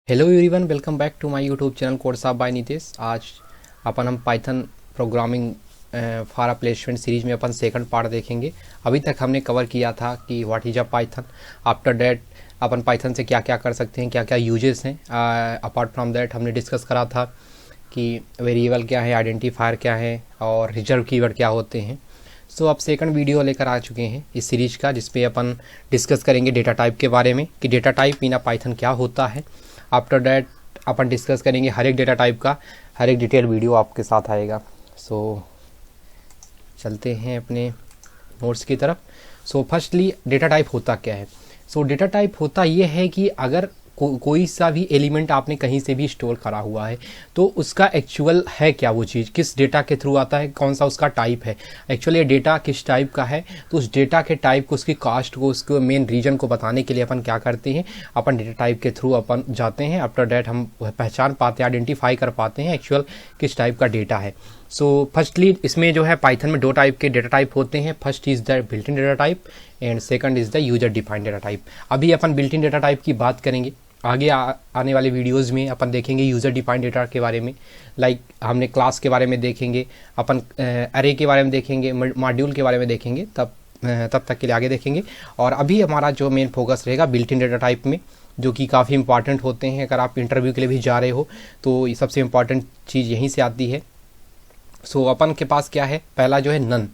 Hello everyone, welcome back to my YouTube channel course of by Nitesh. आज अपन हम Python programming for a placement series में अपन second part देखेंगे। अभी तक हमने कवर किया था कि what is a Python, after that upon Python से क्या क्या कर सकते हैं, क्या क्या यूजेस हैं। अपार्ट फ्रॉम दैट हमने डिस्कस करा था कि वेरिएबल क्या है, आइडेंटिफायर क्या है और रिजर्व कीवर्ड क्या होते हैं। सो अब सेकंड वीडियो लेकर आ चुके हैं इस सीरीज का, जिसपे अपन डिस्कस करेंगे डेटा टाइप के बारे में कि data type in a Python क्या होता है। आफ्टर दैट अपन डिस्कस करेंगे हर एक डेटा टाइप का, हर एक डिटेल वीडियो आपके साथ आएगा। सो चलते हैं अपने नोट्स की तरफ। सो फर्स्टली डेटा टाइप होता क्या है। सो डेटा टाइप होता ये है कि अगर कोई सा भी एलिमेंट आपने कहीं से भी स्टोर करा हुआ है तो उसका एक्चुअल है क्या, वो चीज़ किस डेटा के थ्रू आता है, कौन सा उसका टाइप है, एक्चुअली डेटा किस टाइप का है। तो उस डेटा के टाइप को, उसकी कास्ट को, उसके मेन रीजन को बताने के लिए अपन क्या करते हैं, अपन डेटा टाइप के थ्रू अपन जाते हैं। आफ्टर डैट हम पहचान पाते हैं, आइडेंटिफाई कर पाते हैं एक्चुअल किस टाइप का डेटा है। सो फर्स्टली इसमें जो है पाइथन में दो टाइप के डेटा टाइप होते हैं। First is the built in data type and second is the user defined data type. अभी अपन बिल्ट इन डेटा टाइप की बात करेंगे, आगे आने वाले वीडियोस में अपन देखेंगे यूज़र डिफाइंड डेटा के बारे में। लाइक हमने क्लास के बारे में देखेंगे, अपन अरे के बारे में देखेंगे, मॉड्यूल के बारे में देखेंगे, तब तक के लिए आगे देखेंगे। और अभी हमारा जो मेन फोकस रहेगा बिल्ट इन डेटा टाइप में, जो कि काफ़ी इंपॉर्टेंट होते हैं। अगर आप इंटरव्यू के लिए भी जा रहे हो तो ये सबसे इंपॉर्टेंट चीज़ यहीं से आती है। सो अपन के पास क्या है, पहला जो है नन,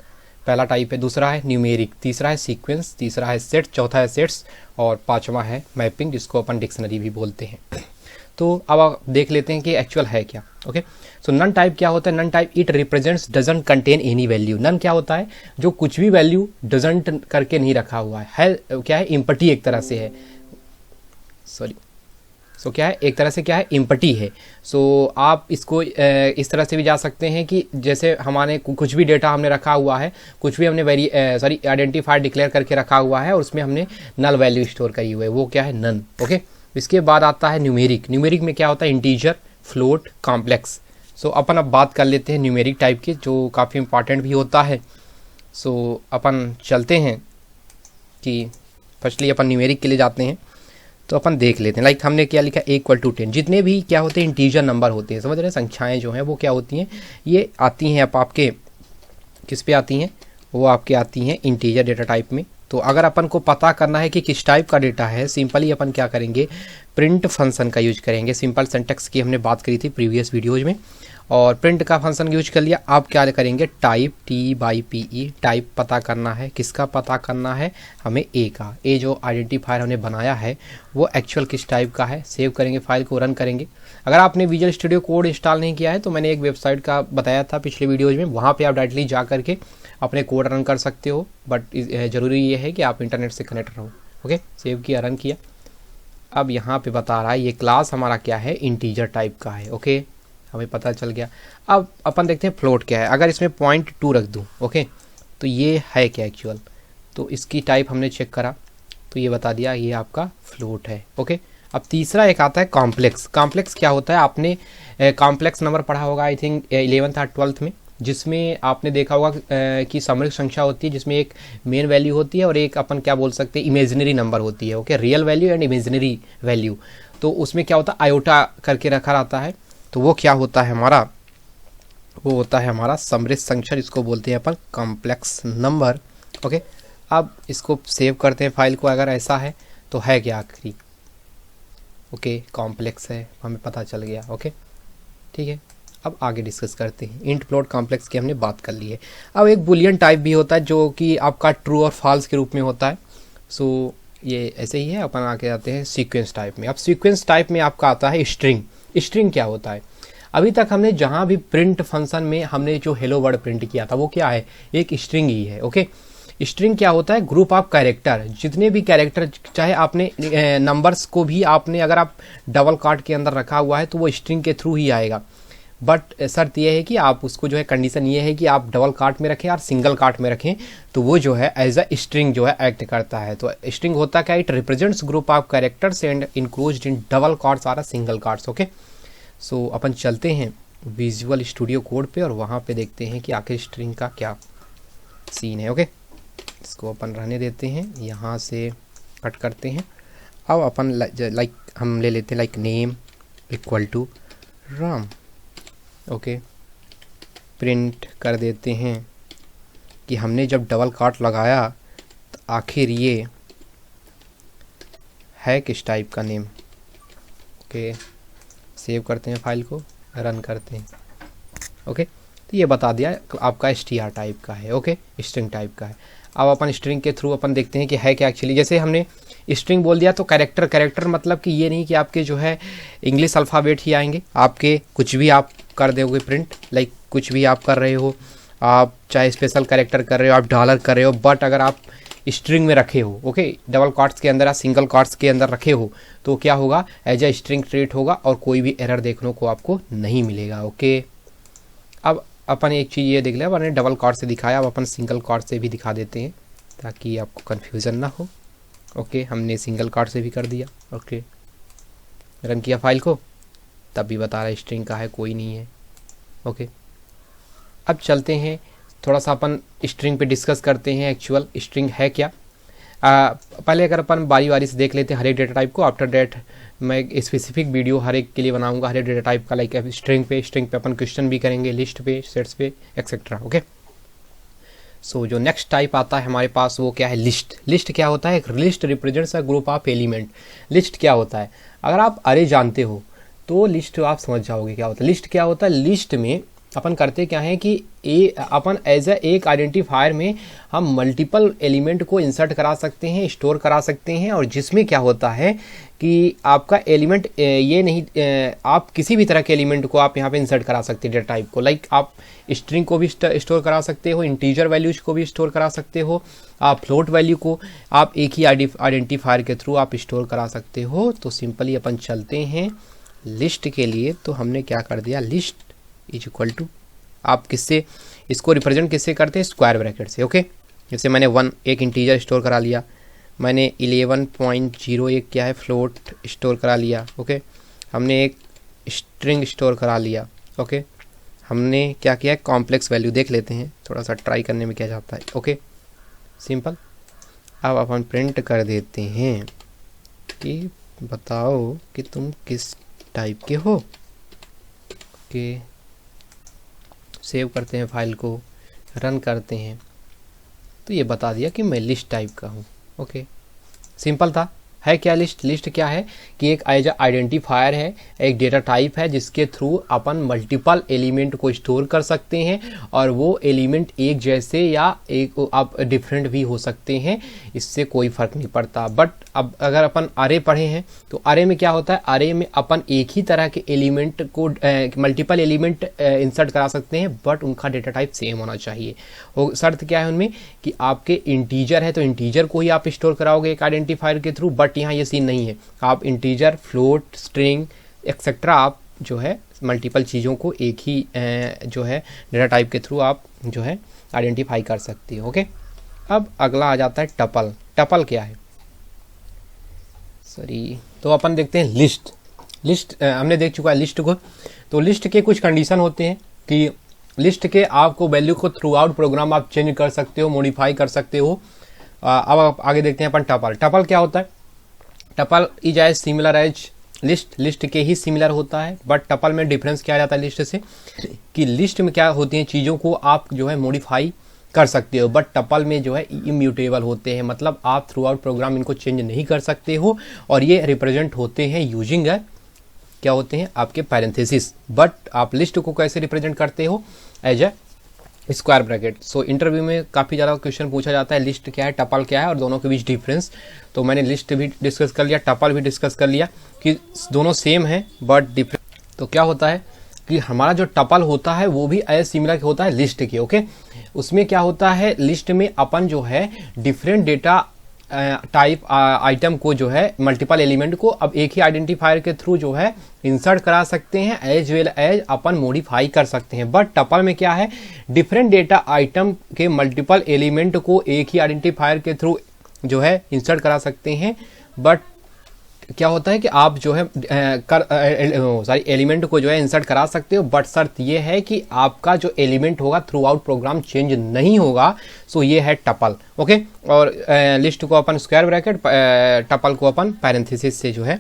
पहला टाइप है। दूसरा है न्यूमेरिक, तीसरा है सीक्वेंस, तीसरा है सेट, चौथा है सेट्स और पांचवा है मैपिंग, जिसको अपन डिक्शनरी भी बोलते हैं। तो अब आप देख लेते हैं कि एक्चुअल है क्या। ओके, सो नन टाइप क्या होता है। None type it represents doesn't contain any value. None क्या होता है, जो कुछ भी वैल्यू डजंट करके नहीं रखा हुआ है क्या है, इम्पटी एक तरह से है। सॉरी, सो क्या है, एक तरह से क्या है, इम्पटी है। सो आप इसको इस तरह से भी जा सकते हैं कि जैसे हमारे कुछ भी डेटा हमने रखा हुआ है, कुछ भी हमने आइडेंटिफायर डिक्लेयर करके रखा हुआ है और उसमें हमने नल वैल्यू स्टोर करी हुई है, वो क्या है, नन। ओके, इसके बाद आता है न्यूमेरिक। न्यूमेरिक में क्या होता है, इंटीजर, फ्लोट, कॉम्प्लेक्स। सो अपन अब बात कर लेते हैं न्यूमेरिक टाइप की, जो काफ़ी इंपॉर्टेंट भी होता है। सो अपन चलते हैं कि फर्स्टली अपन न्यूमेरिक के लिए जाते हैं। तो अपन देख लेते हैं, लाइक हमने क्या लिखा, =10। जितने भी क्या होते हैं, इंटीजर नंबर होते हैं, समझ रहे हैं, संख्याएं जो हैं वो क्या होती हैं, ये आती हैं अब आपके किस पे आती हैं, वो आपके आती हैं इंटीजर डेटा टाइप में। तो अगर अपन को पता करना है कि किस टाइप का डेटा है, सिंपली अपन क्या करेंगे, प्रिंट फंक्शन का यूज करेंगे। सिंपल सिंटैक्स की हमने बात करी थी प्रीवियस वीडियोज में, और प्रिंट का फंक्शन यूज कर लिया। आप क्या करेंगे, टाइप, TYPE, टाइप पता करना है, किसका पता करना है, हमें ए का। ए जो आइडेंटिफायर हमने बनाया है वो एक्चुअल किस टाइप का है। सेव करेंगे, फाइल को रन करेंगे। अगर आपने विजुअल स्टूडियो कोड इंस्टॉल नहीं किया है तो मैंने एक वेबसाइट का बताया था पिछले वीडियोज में, वहाँ पर आप डायरेक्टली जा करके अपने कोड रन कर सकते हो। बट ज़रूरी ये है कि आप इंटरनेट से कनेक्ट रहो। ओके, सेव किया, रन किया। अब यहाँ पे बता रहा है ये क्लास हमारा क्या है, इंटीजर टाइप का है। ओके, हमें पता चल गया। अब अपन देखते हैं फ्लोट क्या है। अगर इसमें 0.2 रख दूँ, ओके, तो ये है क्या एक्चुअल। तो इसकी टाइप हमने चेक करा तो ये बता दिया ये आपका फ्लोट है। ओके, अब तीसरा एक आता है कॉम्प्लेक्स। कॉम्प्लेक्स क्या होता है, आपने कॉम्प्लेक्स नंबर पढ़ा होगा आई थिंक 11th और 12th में, जिसमें आपने देखा होगा कि समरिक संख्या होती है, जिसमें एक मेन वैल्यू होती है और एक अपन क्या बोल सकते हैं, इमेजिनरी नंबर होती है। Okay, real value and imaginary value. तो उसमें क्या होता है, आयोटा करके रखा रहता है। तो वो क्या होता है हमारा, वो होता है हमारा समरित संख्या, इसको बोलते हैं अपन कॉम्प्लेक्स नंबर। ओके, अब इसको सेव करते हैं फाइल को। अगर ऐसा है तो है क्या आखिरी, ओके, कॉम्प्लेक्स है, हमें पता चल गया। ओके, ठीक है, अब आगे डिस्कस करते हैं। इंट, फ्लोट, कॉम्प्लेक्स की हमने बात कर ली है। अब एक बुलियन टाइप भी होता है जो कि आपका ट्रू और फॉल्स के रूप में होता है। सो ये ऐसे ही है। अपन आगे आते हैं सीक्वेंस टाइप में। अब सीक्वेंस टाइप में आपका आता है स्ट्रिंग। स्ट्रिंग क्या होता है, अभी तक हमने जहां भी प्रिंट फंक्शन में हमने जो हेलो वर्ड प्रिंट किया था वो क्या है, एक स्ट्रिंग ही है। ओके, स्ट्रिंग क्या होता है, ग्रुप ऑफ कैरेक्टर। जितने भी कैरेक्टर, चाहे आपने नंबर्स को भी आपने अगर आप डबल काट के अंदर रखा हुआ है तो वो स्ट्रिंग के थ्रू ही आएगा। बट शर्त यह है कि आप उसको जो है, कंडीशन ये है कि आप डबल काट में रखें और सिंगल काट में रखें, तो वो जो है एज अ स्ट्रिंग जो है एक्ट करता है। तो स्ट्रिंग होता क्या, it represents group of characters and included in double cards और सिंगल कार्ड्स। ओके, सो अपन चलते हैं विजुअल स्टूडियो कोड पे और वहाँ पे देखते हैं कि आखिर स्ट्रिंग का क्या सीन है। ओके, इसको अपन रहने देते हैं, यहाँ से कट करते हैं। अब अपन लाइक हम ले लेते हैं like name, equal to Ram. Okay, print कर देते हैं कि हमने जब डबल कॉट लगाया तो आखिर ये है किस टाइप का नेम। ओके, सेव करते हैं फाइल को, रन करते हैं। ओके, तो ये बता दिया आपका str टाइप का है। ओके, स्ट्रिंग टाइप का है। अब अपन स्ट्रिंग के थ्रू अपन देखते हैं कि है क्या एक्चुअली। जैसे हमने स्ट्रिंग बोल दिया तो कैरेक्टर मतलब कि ये नहीं कि आपके जो है इंग्लिश अल्फ़ाबेट ही आएंगे, आपके कुछ भी आप कर दोगे प्रिंट, लाइक कुछ भी आप कर रहे हो, आप चाहे स्पेशल कैरेक्टर कर रहे हो, आप डॉलर कर रहे हो, बट अगर आप स्ट्रिंग में रखे हो, ओके, डबल कॉट्स के अंदर या सिंगल कॉट्स के अंदर रखे हो, तो क्या होगा, एज ए स्ट्रिंग ट्रीट होगा और कोई भी एरर देखने को आपको नहीं मिलेगा। ओके, अब अपन एक चीज़ ये देख लिया, मैंने डबल कॉट से दिखाया, अब अपन सिंगल कॉट से भी दिखा देते हैं ताकि आपको कन्फ्यूज़न ना हो। ओके, हमने सिंगल कॉट से भी कर दिया। ओके, रन किया फाइल को, तब भी बता रहा है स्ट्रिंग का है, कोई नहीं है। ओके, अब चलते हैं थोड़ा सा अपन स्ट्रिंग पे डिस्कस करते हैं एक्चुअल स्ट्रिंग है क्या। पहले अगर अपन बारी बारी से देख लेते हैं हर एक डेटा टाइप को, आफ्टर डेट मैं एक स्पेसिफिक वीडियो हर एक के लिए बनाऊंगा, हर एक डेटा टाइप का, लाइक स्ट्रिंग पे अपन क्वेश्चन भी करेंगे, लिस्ट पे, सेट्स पे, एक्सेट्रा। ओके, सो जो नेक्स्ट टाइप आता है हमारे पास वो क्या है, लिस्ट। लिस्ट क्या होता है, एक list represents a group of element. List क्या होता है, अगर आप अरे जानते हो तो लिस्ट आप समझ जाओगे क्या होता है। लिस्ट क्या होता है, लिस्ट में अपन करते क्या है कि अपन एज एक आइडेंटिफायर में हम मल्टीपल एलिमेंट को इंसर्ट करा सकते हैं, स्टोर करा सकते हैं, और जिसमें क्या होता है कि आपका एलिमेंट ये नहीं, आप किसी भी तरह के एलिमेंट को आप यहाँ पे इंसर्ट करा सकते हैं डेटा टाइप को, लाइक आप स्ट्रिंग को भी स्टोर करा सकते हो, इंटीजर वैल्यूज को भी स्टोर करा सकते हो, आप फ्लोट वैल्यू को आप एक ही आइडेंटिफायर के थ्रू आप स्टोर करा सकते हो। तो सिंपली अपन चलते हैं लिस्ट के लिए, तो हमने क्या कर दिया, लिस्ट इज इक्वल टू, आप किससे इसको रिप्रेजेंट किससे करते हैं, स्क्वायर ब्रैकेट से। ओके, जैसे मैंने एक इंटीजर स्टोर करा लिया, मैंने 11.01 क्या है फ्लोट स्टोर करा लिया। ओके, हमने एक स्ट्रिंग स्टोर करा लिया। ओके, हमने क्या किया, कॉम्प्लेक्स वैल्यू देख लेते हैं, थोड़ा सा ट्राई करने में क्या जाता है। Okay, simple. अब अपन प्रिंट कर देते हैं कि बताओ कि तुम किस टाइप के हो। ओके, सेव करते हैं फाइल को, रन करते हैं, तो ये बता दिया कि मैं लिस्ट टाइप का हूँ। ओके, सिंपल था। है क्या लिस्ट, लिस्ट क्या है कि एक एज आइडेंटिफायर है, एक डेटा टाइप है जिसके थ्रू अपन मल्टीपल एलिमेंट को स्टोर कर सकते हैं, और वो एलिमेंट एक जैसे या एक आप डिफरेंट भी हो सकते हैं, इससे कोई फ़र्क नहीं पड़ता। बट अब अगर अपन अरे पढ़े हैं तो अरे में क्या होता है, अरे में अपन एक ही तरह के एलिमेंट को मल्टीपल एलिमेंट इंसर्ट करा सकते हैं, बट उनका डेटा टाइप सेम होना चाहिए। वो शर्त क्या है उनमें कि आपके इंटीजर है तो इंटीजर को ही आप स्टोर कराओगे एक आइडेंटिफायर के थ्रू, बट यहाँ ये सीन नहीं है। आप इंटीजर, फ्लोट, स्ट्रिंग एक्सेट्रा आप जो है मल्टीपल चीज़ों को एक ही जो है डेटा टाइप के थ्रू आप जो है आइडेंटिफाई कर सकते हो। ओके, अब अगला आ जाता है टपल। टपल क्या है, सॉरी, तो अपन देखते हैं लिस्ट। लिस्ट हमने देख चुका है लिस्ट को। तो लिस्ट के कुछ कंडीशन होते हैं कि लिस्ट के आपको वैल्यू को थ्रू आउट प्रोग्राम आप चेंज कर सकते हो, मॉडिफाई कर सकते हो। अब आप आगे देखते हैं अपन टपल। टपल क्या होता है, tuple is as similar as list. List के ही सिमिलर होता है, बट टपल में डिफरेंस क्या जाता है लिस्ट से, कि लिस्ट में क्या होती हैं चीज़ों को आप जो है मॉडिफाई कर सकते हो, बट टपल में जो है इम्यूटेबल होते हैं, मतलब आप थ्रू आउट प्रोग्राम इनको चेंज नहीं कर सकते हो, और ये रिप्रेजेंट होते हैं यूजिंग क्या होते हैं आपके पैरेंथेसिस। बट आप लिस्ट को कैसे रिप्रेजेंट करते हो, as a square bracket. So interview में काफ़ी ज़्यादा क्वेश्चन पूछा जाता है लिस्ट क्या है, टपल क्या है, और दोनों के बीच डिफरेंस। तो मैंने लिस्ट भी डिस्कस कर लिया, टपल भी डिस्कस कर लिया कि दोनों सेम है बट डिफरेंट। तो क्या होता है कि हमारा जो टपल होता है वो भी एज सिमिलर होता है लिस्ट के। ओके, उसमें क्या होता है, लिस्ट में अपन जो है डिफरेंट डेटा टाइप आइटम को जो है मल्टीपल एलिमेंट को अब एक ही आइडेंटिफायर के थ्रू जो है इंसर्ट करा सकते हैं, एज वेल एज अपन मॉडिफाई कर सकते हैं। बट टपल में क्या है, डिफरेंट डेटा आइटम के मल्टीपल एलिमेंट को एक ही आइडेंटिफायर के थ्रू जो है इंसर्ट करा सकते हैं, बट क्या होता है कि आप जो है सारी एलिमेंट को जो है इंसर्ट करा सकते हो, बट शर्त ये है कि आपका जो एलिमेंट होगा थ्रू आउट प्रोग्राम चेंज नहीं होगा। सो ये है टपल। ओके, और लिस्ट को अपन स्क्वायर ब्रैकेट, टपल को अपन पैरेंथेसिस से जो है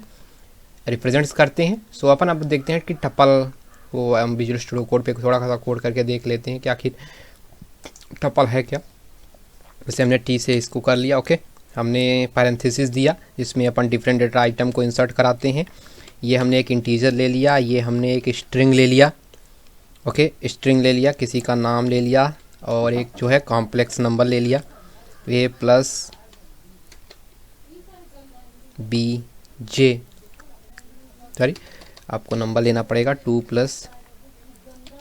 रिप्रेजेंट्स करते हैं। सो अपन अब देखते हैं कि टपल को हम विजुअल स्टूडियो कोड पे थोड़ा सा कोड करके देख लेते हैं कि आखिर टपल है क्या। जैसे हमने टी से इसको कर लिया, ओके। हमने पैरेंथेसिस दिया जिसमें अपन डिफरेंट डेटा आइटम को इंसर्ट कराते हैं। ये हमने एक इंटीजर ले लिया, ये हमने एक स्ट्रिंग ले लिया, ओके। स्ट्रिंग ले लिया, किसी का नाम ले लिया, और एक जो है कॉम्प्लेक्स नंबर ले लिया, ए प्लस बी जे, सॉरी आपको नंबर लेना पड़ेगा 2 +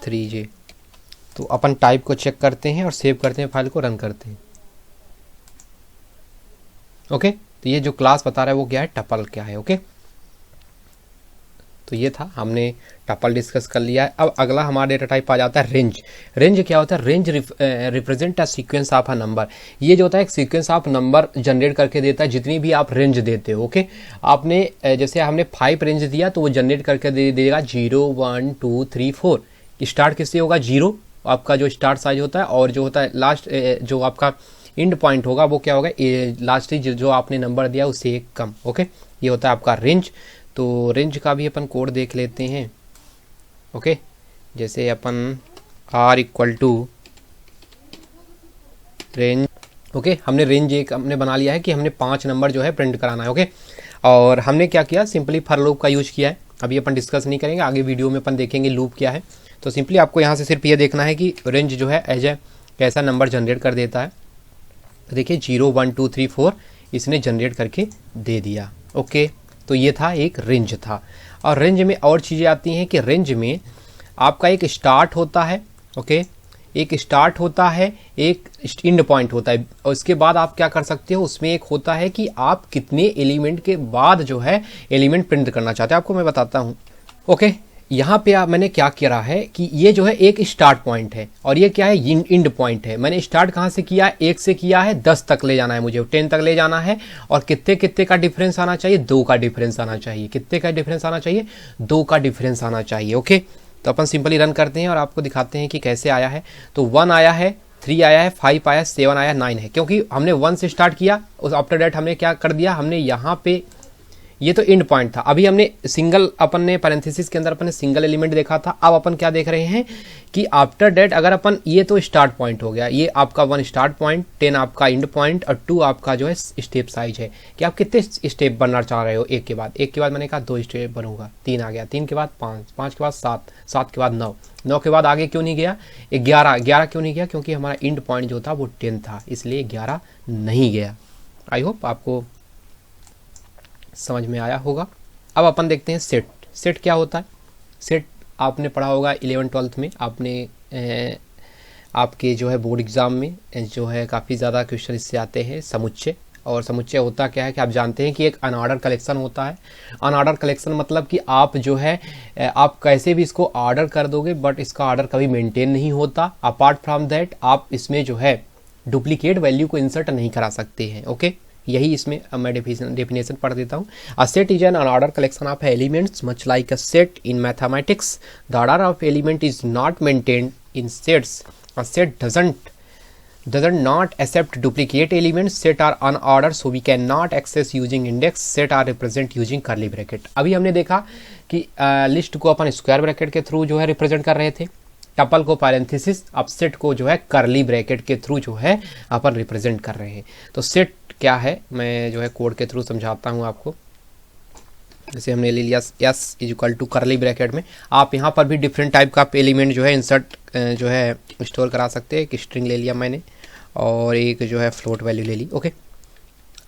3j। तो अपन टाइप को चेक करते हैं और सेव करते हैं, फाइल को रन करते हैं, ओके। तो ये जो क्लास बता रहा है वो क्या है, टपल क्या है, ओके। तो ये था, हमने टपल डिस्कस कर लिया है। अब अगला हमारा डेटा टाइप आ जाता है रेंज। रेंज क्या होता है, range represent a sequence of a number. ये जो होता है एक सीक्वेंस ऑफ नंबर जनरेट करके देता है जितनी भी आप रेंज देते हो, ओके। आपने जैसे हमने 5 रेंज दिया तो वो जनरेट करके दे देगा 0 1 2 3 4। स्टार्ट किससे होगा, 0 आपका जो स्टार्ट साइज होता है, और जो होता है लास्ट जो आपका इंड पॉइंट होगा वो क्या होगा, लास्ट जो आपने नंबर दिया उससे एक कम, ओके। ये होता है आपका रेंज। तो रेंज का भी अपन कोड देख लेते हैं, ओके। जैसे अपन r = रेंज, ओके। हमने रेंज एक हमने बना लिया है कि हमने 5 नंबर जो है प्रिंट कराना है, ओके। और हमने क्या किया, सिंपली फॉर लूप का यूज किया है। अभी अपन डिस्कस नहीं करेंगे, आगे वीडियो में अपन देखेंगे लूप क्या है। तो सिंपली आपको यहाँ से सिर्फ ये देखना है कि रेंज जो है एज ए कैसा नंबर जनरेट कर देता है। तो देखिए 0 1 2 3 4 इसने जनरेट करके दे दिया, ओके। तो ये था, एक रेंज था। और रेंज में और चीज़ें आती हैं कि रेंज में आपका एक स्टार्ट होता है, ओके। एक स्टार्ट होता है, एक एंड पॉइंट होता है, और इसके बाद आप क्या कर सकते हो, उसमें एक होता है कि आप कितने एलिमेंट के बाद जो है एलिमेंट प्रिंट करना चाहते हैं। आपको मैं बताता हूँ, ओके। यहाँ पे मैंने क्या करा है कि ये जो है एक स्टार्ट पॉइंट है और ये क्या है, एंड पॉइंट है। मैंने स्टार्ट कहाँ से किया है, 1 से किया है, 10 तक ले जाना है मुझे, 10 तक ले जाना है। और कितने कितने का डिफरेंस आना चाहिए, 2 का डिफरेंस आना चाहिए। कितने का डिफरेंस आना चाहिए, 2 का डिफरेंस आना चाहिए, ओके। तो अपन सिंपली रन करते हैं और आपको दिखाते हैं कि कैसे आया है। तो 1 आया है, 3 आया है, 5 आया, 7 आया, 9 है, क्योंकि हमने 1 से स्टार्ट किया। उस आफ्टर डेट हमने क्या कर दिया, हमने यहाँ पे ये तो एंड पॉइंट था। अभी हमने सिंगल, अपन ने पैरेंथेसिस के अंदर अपन ने सिंगल एलिमेंट देखा था। अब अपन क्या देख रहे हैं कि आफ्टर डेट अगर अपन, ये तो स्टार्ट पॉइंट हो गया, ये आपका 1 स्टार्ट पॉइंट, 10 आपका एंड पॉइंट, और 2 आपका जो है स्टेप साइज है कि आप कितने स्टेप बनना चाह रहे हो। एक के बाद मैंने कहा 2 स्टेप बनूंगा, 3 आ गया, 3 के बाद 5, 5 के बाद 7, 7 के बाद 9, 9 के बाद आगे क्यों नहीं गया, 11, 11 क्यों नहीं गया, क्योंकि हमारा एंड पॉइंट जो था वो 10 था, इसलिए 11 नहीं गया। आई होप आपको समझ में आया होगा। अब अपन देखते हैं सेट। सेट क्या होता है, सेट आपने पढ़ा होगा 11th-12th में, आपने आपके जो है बोर्ड एग्ज़ाम में जो है काफ़ी ज़्यादा क्वेश्चन इससे आते हैं, समुच्चय। और समुच्चय होता क्या है कि आप जानते हैं कि एक अनऑर्डर कलेक्शन होता है। अनऑर्डर कलेक्शन मतलब कि आप जो है आप कैसे भी इसको ऑर्डर कर दोगे बट इसका ऑर्डर कभी मेंटेन नहीं होता। अपार्ट फ्रॉम दैट आप इसमें जो है डुप्लीकेट वैल्यू को इंसर्ट नहीं करा सकते हैं, ओके। यही इसमें मैं डेफिनेशन पढ़ देता हूँ। A set is an unordered collection of elements much like a set in mathematics. The order of element is not maintained in sets. A set does not accept duplicate elements. Set are unordered so we cannot access using index. Set are represent using curly bracket. अभी हमने देखा कि list को अपन square bracket के through जो है represent कर रहे थे, टपल को पैरेंथेसिस, अब सेट को जो है करली ब्रैकेट के थ्रू जो है अपन रिप्रेजेंट कर रहे हैं। तो सेट क्या है, मैं जो है कोड के थ्रू समझाता हूँ आपको। जैसे हमने ले लिया S = करली ब्रैकेट में, आप यहाँ पर भी डिफरेंट टाइप का एलिमेंट जो है इंसर्ट जो है स्टोर करा सकते हैं। एक स्ट्रिंग ले लिया मैंने और एक जो है फ्लोट वैल्यू ले ली, ओके।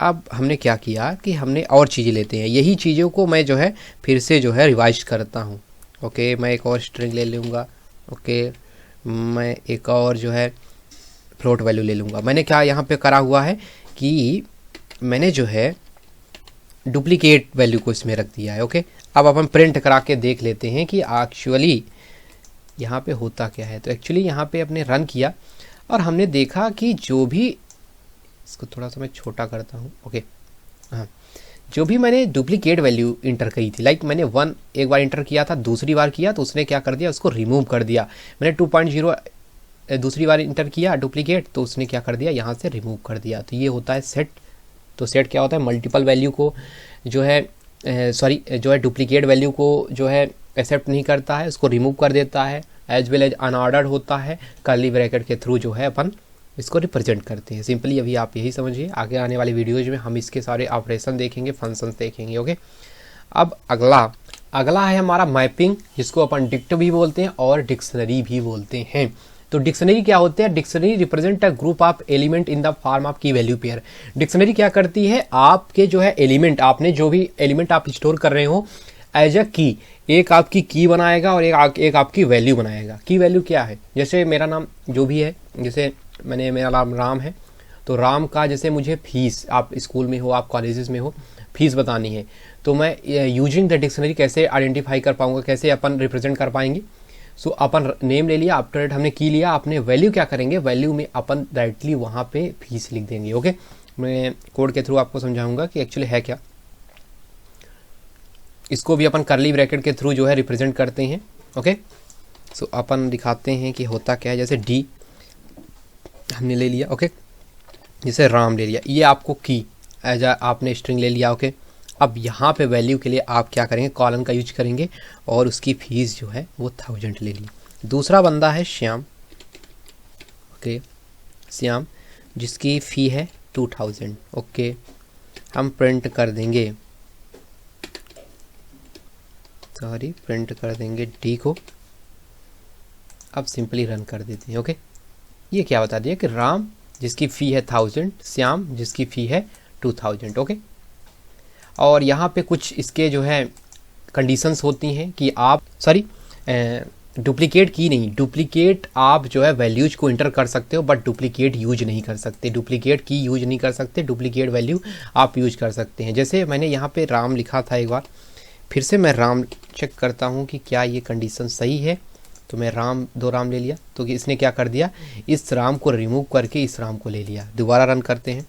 अब हमने क्या किया कि हमने और चीज़ें लेते हैं, यही चीज़ों को मैं जो है फिर से जो है रिवाइज करता हूँ, ओके। मैं एक और स्ट्रिंग ले लूँगा, ओके। मैं एक और जो है फ्लोट वैल्यू ले लूँगा। मैंने क्या यहाँ पे करा हुआ है कि मैंने जो है डुप्लीकेट वैल्यू को इसमें रख दिया है, ओके। अब अपन प्रिंट करा के देख लेते हैं कि एक्चुअली यहाँ पे होता क्या है। तो एक्चुअली यहाँ पे अपने रन किया और हमने देखा कि जो भी, इसको थोड़ा सा मैं छोटा करता हूँ, ओके। हाँ, जो भी मैंने डुप्लीकेट वैल्यू इंटर करी थी, लाइक मैंने 1 एक बार इंटर किया था, दूसरी बार किया तो उसने क्या कर दिया, उसको रिमूव कर दिया। मैंने 2.0 दूसरी बार इंटर किया डुप्लीकेट तो उसने क्या कर दिया, यहाँ से रिमूव कर दिया। तो ये होता है सेट। तो सेट क्या होता है, मल्टीपल वैल्यू को जो है सॉरी जो है डुप्लीकेट वैल्यू को जो है एक्सेप्ट नहीं करता है, उसको रिमूव कर देता है, एज वेल एज अनऑर्डर्ड होता है, कर्ली ब्रैकेट के थ्रू जो है अपन इसको रिप्रेजेंट करते हैं। सिंपली अभी आप यही समझिए, आगे आने वाली वीडियोज में हम इसके सारे ऑपरेशन देखेंगे, फंक्शंस देखेंगे। ओके, अब अगला है हमारा मैपिंग, जिसको अपन डिक्ट भी बोलते हैं और डिक्शनरी भी बोलते हैं। तो डिक्शनरी क्या होते हैं? Dictionary represent a group of element in the form of की वैल्यू पेयर। डिक्शनरी क्या करती है? आपके जो है एलिमेंट, आपने जो भी एलिमेंट आप स्टोर कर रहे हो एज अ की, एक आपकी की बनाएगा और एक आपकी वैल्यू बनाएगा। की वैल्यू क्या है? जैसे मेरा नाम जो भी है, जैसे मेरा नाम राम है, तो राम का जैसे मुझे फीस, आप स्कूल में हो, आप कॉलेजेस में हो, फीस बतानी है, तो मैं यूजिंग द डिक्शनरी कैसे आइडेंटिफाई कर पाऊंगा, कैसे अपन रिप्रेजेंट कर पाएंगे? सो अपन नेम ले लिया, आफ्टर हमने की लिया, अपने वैल्यू क्या करेंगे? वैल्यू में अपन डायरेक्टली वहाँ पे फीस लिख देंगे। ओके, मैं कोड के थ्रू आपको समझाऊंगा कि एक्चुअली है क्या। इसको भी अपन कर्ली ब्रैकेट के थ्रू जो है रिप्रेजेंट करते हैं। ओके, सो अपन दिखाते हैं कि होता क्या है। जैसे डी हमने ले लिया, ओके, जैसे राम ले लिया, ये आपको की एज आपने स्ट्रिंग ले लिया। ओके, अब यहाँ पे वैल्यू के लिए आप क्या करेंगे? कॉलन का यूज करेंगे और उसकी फीस जो है वो 1000 ले ली। दूसरा बंदा है श्याम, ओके, श्याम जिसकी फ़ी है 2000। ओके, हम प्रिंट कर देंगे, सॉरी प्रिंट कर देंगे डी को। अब सिंपली रन कर देते हैं। ओके, ये क्या बता दिया कि राम जिसकी फ़ी है 1000, श्याम जिसकी फ़ी है 2000। ओके, और यहाँ पे कुछ इसके जो है कंडीशंस होती हैं कि आप सॉरी डुप्लीकेट की नहीं, डुप्लीकेट आप जो है वैल्यूज को इंटर कर सकते हो, बट डुप्लीकेट यूज नहीं कर सकते, डुप्लीकेट की यूज नहीं कर सकते, डुप्लीकेट वैल्यू आप यूज कर सकते हैं। जैसे मैंने यहाँ पे राम लिखा था, एक बार फिर से मैं राम चेक करता हूँ कि क्या ये कंडीशन सही है, तो मैं दो राम ले लिया, तो इसने क्या कर दिया? इस राम को रिमूव करके इस राम को ले लिया। दोबारा रन करते हैं,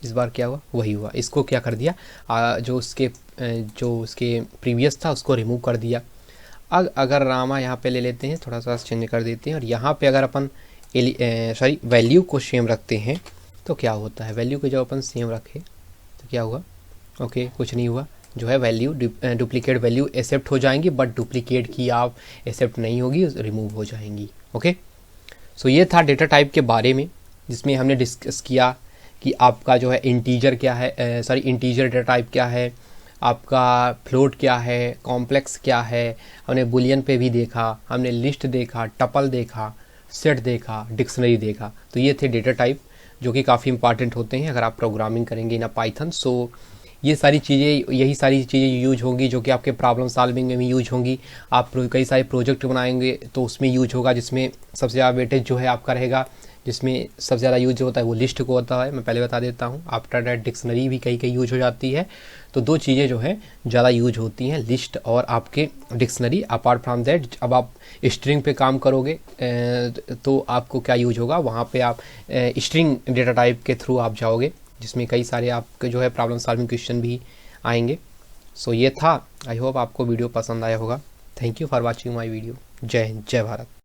इस बार क्या हुआ? वही हुआ। इसको क्या कर दिया? जो उसके प्रीवियस था उसको रिमूव कर दिया। अगर रामा यहाँ पे ले लेते हैं, थोड़ा सा चेंज कर देते हैं, और यहाँ पे अगर अपन सॉरी वैल्यू को सेम रखते हैं तो क्या होता है? वैल्यू को जब अपन सेम रखें तो क्या हुआ? ओके, कुछ नहीं हुआ। जो है वैल्यू डुप्लीकेट वैल्यू एक्सेप्ट हो जाएंगी, बट डुप्लीकेट की आप एक्सेप्ट नहीं होगी, रिमूव हो जाएंगी। ओके, सो ये था डेटा टाइप के बारे में, जिसमें हमने डिस्कस किया कि आपका जो है इंटीजर क्या है, सॉरी इंटीजर डेटा टाइप क्या है, आपका फ्लोट क्या है, कॉम्प्लेक्स क्या है, हमने बुलियन पे भी देखा, हमने लिस्ट देखा, टपल देखा, सेट देखा, डिक्शनरी देखा। तो ये थे डेटा टाइप जो कि काफ़ी इंपॉर्टेंट होते हैं अगर आप प्रोग्रामिंग करेंगे इन पाइथन। सो ये सारी चीज़ें, यही सारी चीज़ें यूज होंगी जो कि आपके प्रॉब्लम सॉल्विंग में भी यूज होंगी। आप कई सारे प्रोजेक्ट बनाएंगे तो उसमें यूज होगा, जिसमें सबसे ज़्यादा वेटेज जो है आपका रहेगा, जिसमें सबसे ज़्यादा यूज होता है वो लिस्ट को होता है। मैं पहले बता देता हूँ, आफ्टर दैट डिक्शनरी भी कहीं यूज हो जाती है। तो दो चीज़ें जो है ज़्यादा यूज होती हैं, लिस्ट और आपके डिक्शनरी। अपार्ट फ्रॉम दैट अब आप स्ट्रिंग पे काम करोगे तो आपको क्या यूज होगा? वहाँ पे आप स्ट्रिंग डेटा टाइप के थ्रू आप जाओगे, जिसमें कई सारे आपके जो है प्रॉब्लम सॉल्विंग क्वेश्चन भी आएंगे। सो ये था, आई होप आपको वीडियो पसंद आया होगा। Thank you for watching my video. जय हिंद, जय भारत।